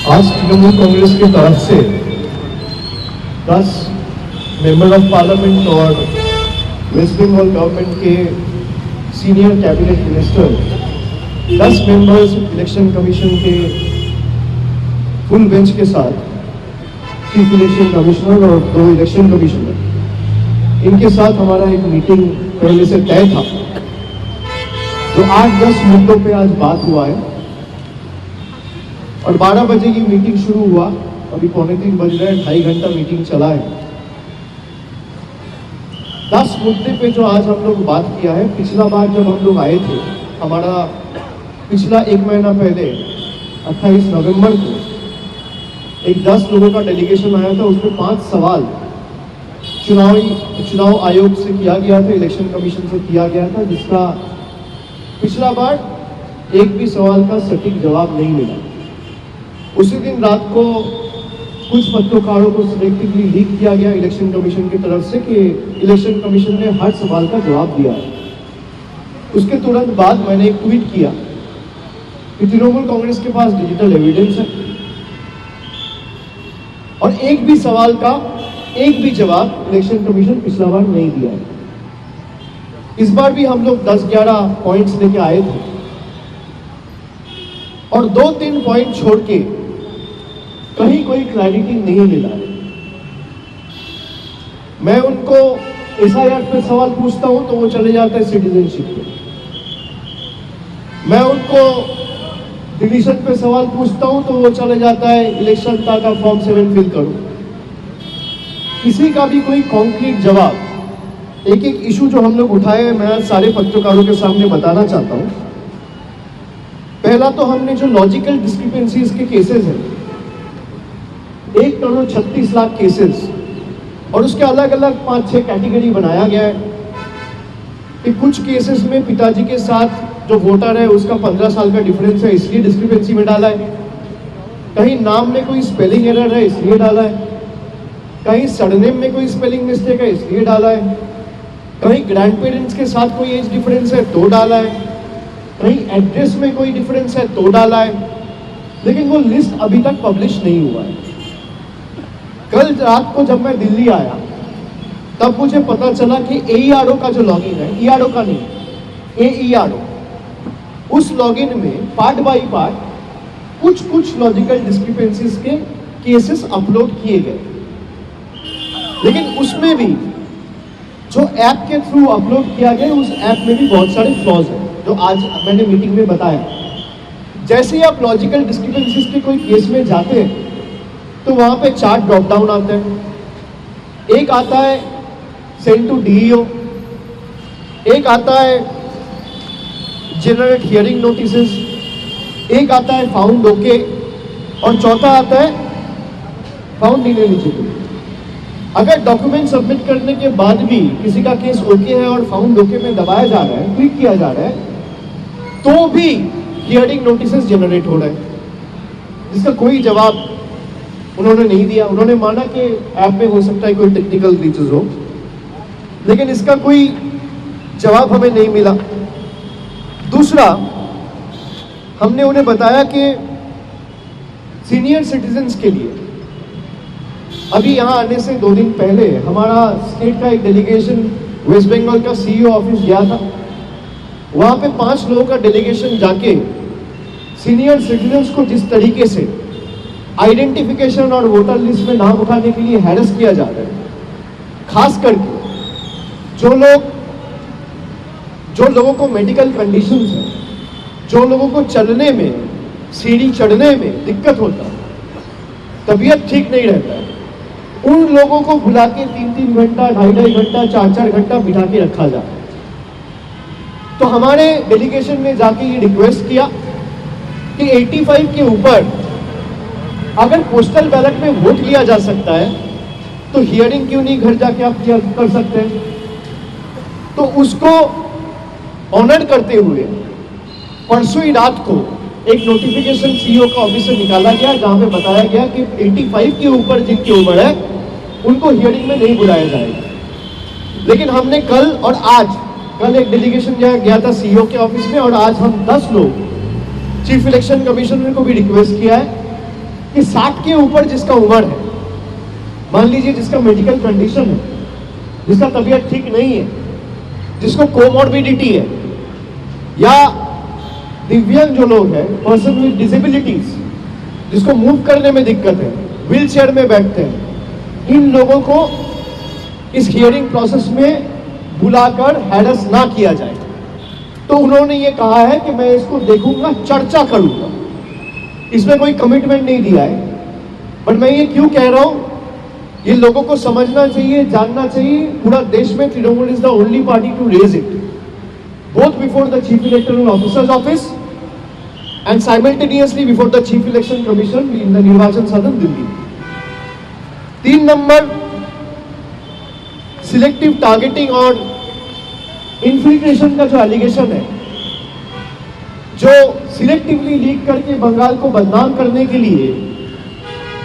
आज तृणमूल कांग्रेस की तरफ से 10 मेंबर ऑफ पार्लियामेंट और वेस्ट बंगाल गवर्नमेंट के senior cabinet minister, 10 members election commission के फुल बेंच के साथ चीफ इलेक्शन कमिश्नर और 2 इलेक्शन कमिश्नर, इनके साथ हमारा एक मीटिंग पहले से तय था। जो 8-10 मुद्दों पे आज बात हुआ है और 12 बजे की मीटिंग शुरू हुआ, अभी 2:45 बज रहे हैं, 2.5 घंटा मीटिंग चला है। 10 मुद्दे पे जो आज हम लोग बात किया है, पिछला बार जब हम लोग आए थे, हमारा पिछला 1 महीना पहले 28 नवंबर को एक 10 लोगों का डेलीगेशन आया था। उसमें 5 सवाल चुनाव आयोग से किया गया था, इलेक्शन कमीशन से किया गया था, जिसका पिछला बार एक भी सवाल का सटीक जवाब नहीं मिला। उसी दिन रात को कुछ पत्रकारों को सिलेक्टिवली लीक किया गया इलेक्शन कमीशन की तरफ से कि इलेक्शन कमीशन ने हर सवाल का जवाब दिया है। उसके तुरंत बाद मैंने एक ट्वीट किया कि तृणमूल कांग्रेस के पास डिजिटल एविडेंस है और एक भी सवाल का एक भी जवाब इलेक्शन कमीशन पिछला बार नहीं दिया है। इस बार भी हम लोग 10-11 पॉइंट्स लेके आए थे और 2-3 पॉइंट छोड़ के कहीं कोई क्लैरिटी नहीं मिला है। मैं उनको एसआईआर पे सवाल पूछता हूं तो वो चले जाता है सिटीजनशिप पे। मैं उनको डिलीशन पे सवाल पूछता हूं तो वो चले जाता है इलेक्शन का फॉर्म 7 फिल करो। किसी का भी कोई कॉन्क्रीट जवाब, एक इशू जो हम लोग उठाए मैं सारे पत्रकारों के सामने बताना चाहता हूं। पहला तो हमने जो लॉजिकल डिस्क्रिपेंसीज के केसेस हैं, 1 करोड़ 36 लाख केसेस, और उसके अलग अलग 5-6 कैटेगरी बनाया गया है कि कुछ केसेस में पिताजी के साथ जो वोटर है उसका 15 साल का डिफरेंस है, इसलिए डिस्क्रिपेंसी में डाला है। कहीं नाम में कोई स्पेलिंग एरर है, इसलिए डाला है। कहीं सरनेम में कोई स्पेलिंग मिस्टेक है, इसलिए डाला है। कहीं ग्रैंड पेरेंट्स के साथ कोई एज डिफरेंस है तो डाला है। कहीं एड्रेस में कोई डिफरेंस है तो डाला है। लेकिन वो लिस्ट अभी तक पब्लिश नहीं हुआ है। कल रात को जब मैं दिल्ली आया तब मुझे पता चला कि AERO का जो लॉगिन है, ERO का नहीं, AERO, उस लॉगिन में पार्ट बाय पार्ट कुछ लॉजिकल डिस्क्रिपेंसीज के केसेस अपलोड किए गए। लेकिन उसमें भी जो ऐप के थ्रू अपलोड किया गया, उस ऐप में भी बहुत सारे फ्लॉज हैं जो आज मैंने मीटिंग में बताया। जैसे ही आप लॉजिकल डिस्क्रिपेंसीज के कोई केस में जाते हैं तो वहां पे 4 ड्रॉप डाउन आते हैं। एक आता है सेंड टू DEO, एक आता है जनरेट हियरिंग नोटिसेस, एक आता है फाउंड ओके, और चौथा आता है फाउंड इनएलिजिबल। अगर डॉक्यूमेंट सबमिट करने के बाद भी किसी का केस ओके है और फाउंड ओके में दबाया जा रहा है, क्लिक किया जा रहा है, तो भी हियरिंग नोटिसेस जनरेट हो रहे हैं, जिसका कोई जवाब उन्होंने नहीं दिया। उन्होंने माना कि ऐप में हो सकता है कोई टेक्निकल ग्लिचेस हो, लेकिन इसका कोई जवाब हमें नहीं मिला। दूसरा, हमने उन्हें बताया कि सीनियर सिटीजन्स के लिए अभी यहाँ आने से 2 दिन पहले हमारा स्टेट का एक डेलीगेशन वेस्ट बंगाल का CEO ऑफिस गया था। वहाँ पे 5 लोगों का डेलीगेशन जाके सीनियर सिटीजन्स को जिस तरीके से आइडेंटिफिकेशन और वोटर लिस्ट में नाम उठाने के लिए हैरेस किया जा रहा है, खास करके जो लोगों को मेडिकल कंडीशंस हैं, जो लोगों को चलने में, सीढ़ी चढ़ने में दिक्कत होता है, तबीयत ठीक नहीं रहता है, उन लोगों को बुला के 3-3 घंटा, 2.5 घंटा, 4-4 घंटा बिठा के रखा जाता है। तो हमारे डेलीगेशन में जाके ये रिक्वेस्ट किया कि 85 के ऊपर अगर पोस्टल बैलेट में वोट लिया जा सकता है तो हियरिंग क्यों नहीं घर जाके आप कर सकते हैं। तो उसको ऑनर करते हुए परसों ही रात को एक नोटिफिकेशन CEO का ऑफिस से निकाला गया, जहां पे बताया गया कि 85 के ऊपर जिनकी उम्र है उनको हियरिंग में नहीं बुलाया जाएगा। लेकिन हमने कल एक डेलीगेशन गया था CEO के ऑफिस में, और आज हम 10 लोग चीफ इलेक्शन कमिश्नर को भी रिक्वेस्ट किया है कि 60 के ऊपर जिसका उम्र है, मान लीजिए जिसका मेडिकल कंडीशन है, जिसका तबीयत ठीक नहीं है, जिसको कोमॉर्बिडिटी है, या दिव्यांग जो लोग हैं, पर्सन विद डिसेबिलिटीज, जिसको मूव करने में दिक्कत है, व्हील चेयर में बैठते हैं, इन लोगों को इस हियरिंग प्रोसेस में बुलाकर हैरेस ना किया जाए। तो उन्होंने ये कहा है कि मैं इसको देखूंगा, चर्चा करूंगा। इसमें कोई कमिटमेंट नहीं दिया है, बट मैं ये क्यों कह रहा हूं, ये लोगों को समझना चाहिए, जानना चाहिए। पूरा देश में Trinamool is the only party to raise it, both before the chief electoral officers office and simultaneously before the chief election commission in the Nirvachan Sadan Delhi. 3 number, selective targeting और इन्फिल्ट्रेशन का जो एलिगेशन है, जो सिलेक्टिवली लीक करके बंगाल को बदनाम करने के लिए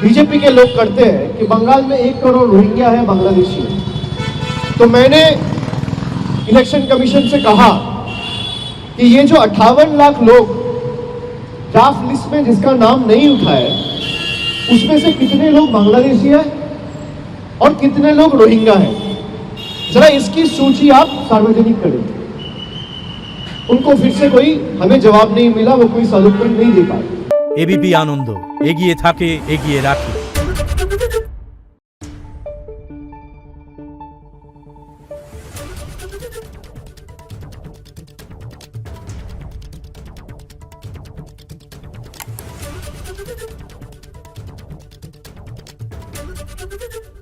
बीजेपी के लोग करते हैं कि बंगाल में 1 करोड़ रोहिंग्या है, बांग्लादेशी है। तो मैंने इलेक्शन कमीशन से कहा कि ये जो 58 लाख लोग ड्राफ्ट लिस्ट में जिसका नाम नहीं उठा है, उसमें से कितने लोग बांग्लादेशी है और कितने लोग रोहिंग्या हैं, जरा इसकी सूची आप सार्वजनिक करें। उनको फिर से कोई हमें जवाब नहीं मिला, वो कोई सॉल्यूशन नहीं दे पाए। एबीपी आनंद एगिए थाके एगिए राखे। Thank you.